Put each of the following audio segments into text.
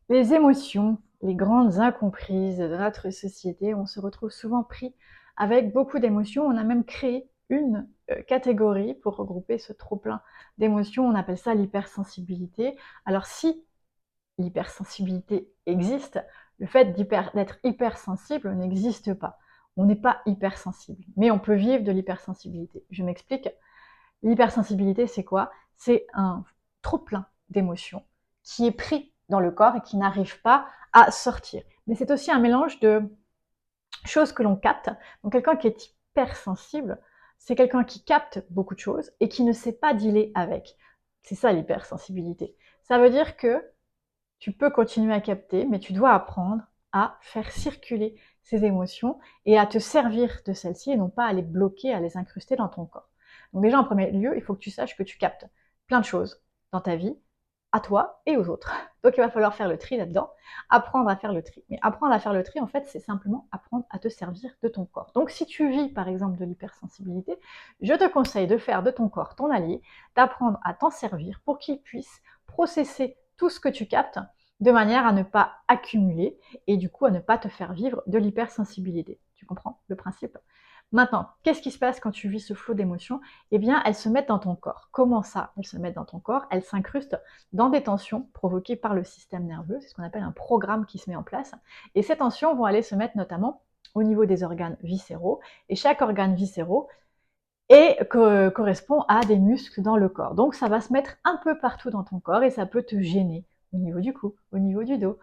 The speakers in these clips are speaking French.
Les émotions, les grandes incomprises de notre société, on se retrouve souvent pris avec beaucoup d'émotions. On a même créé une catégorie pour regrouper ce trop-plein d'émotions. On appelle ça l'hypersensibilité. Alors si l'hypersensibilité existe, le fait d'être hypersensible n'existe pas. On n'est pas hypersensible, mais on peut vivre de l'hypersensibilité. Je m'explique. L'hypersensibilité, c'est quoi? C'est un trop-plein d'émotions qui est pris dans le corps et qui n'arrive pas à sortir. Mais c'est aussi un mélange de choses que l'on capte. Donc quelqu'un qui est hypersensible, c'est quelqu'un qui capte beaucoup de choses et qui ne sait pas dealer avec. C'est ça l'hypersensibilité. Ça veut dire que tu peux continuer à capter, mais tu dois apprendre à faire circuler ces émotions et à te servir de celles-ci et non pas à les bloquer, à les incruster dans ton corps. Donc déjà, en premier lieu, il faut que tu saches que tu captes plein de choses dans ta vie, à toi et aux autres. Donc il va falloir faire le tri là-dedans, apprendre à faire le tri. Mais apprendre à faire le tri, en fait, c'est simplement apprendre à te servir de ton corps. Donc si tu vis, par exemple, de l'hypersensibilité, je te conseille de faire de ton corps ton allié, d'apprendre à t'en servir pour qu'il puisse processer tout ce que tu captes de manière à ne pas accumuler et du coup à ne pas te faire vivre de l'hypersensibilité. Tu comprends le principe? Maintenant, qu'est-ce qui se passe quand tu vis ce flot d'émotions? Eh bien, elles se mettent dans ton corps. Comment ça, elles se mettent dans ton corps? Elles s'incrustent dans des tensions provoquées par le système nerveux. C'est ce qu'on appelle un programme qui se met en place. Et ces tensions vont aller se mettre notamment au niveau des organes viscéraux. Et chaque organe viscéraux correspond à des muscles dans le corps. Donc ça va se mettre un peu partout dans ton corps et ça peut te gêner au niveau du cou, au niveau du dos.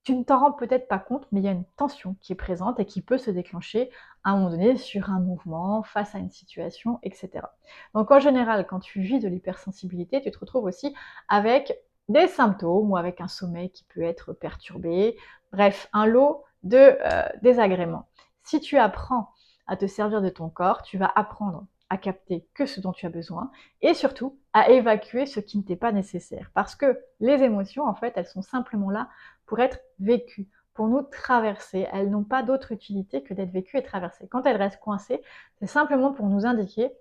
Tu ne t'en rends peut-être pas compte, mais il y a une tension qui est présente et qui peut se déclencher à un moment donné sur un mouvement, face à une situation, etc. Donc en général, quand tu vis de l'hypersensibilité, tu te retrouves aussi avec des symptômes ou avec un sommeil qui peut être perturbé, bref, un lot de désagréments. Si tu apprends à te servir de ton corps, tu vas apprendre à capter que ce dont tu as besoin et surtout à évacuer ce qui ne t'est pas nécessaire. Parce que les émotions, en fait, elles sont simplement là pour être vécues, pour nous traverser. Elles n'ont pas d'autre utilité que d'être vécues et traversées. Quand elles restent coincées, c'est simplement pour nous indiquer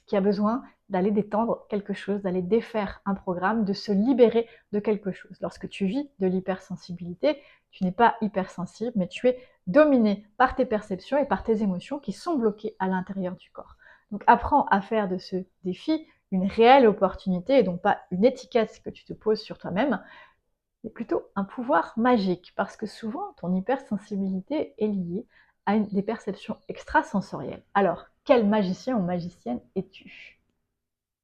qu'il y a besoin d'aller détendre quelque chose, d'aller défaire un programme, de se libérer de quelque chose. Lorsque tu vis de l'hypersensibilité, tu n'es pas hypersensible, mais tu es dominé par tes perceptions et par tes émotions qui sont bloquées à l'intérieur du corps. Donc apprends à faire de ce défi une réelle opportunité et donc pas une étiquette que tu te poses sur toi-même, mais plutôt un pouvoir magique, parce que souvent ton hypersensibilité est liée à des perceptions extrasensorielles. Alors, quel magicien ou magicienne es-tu?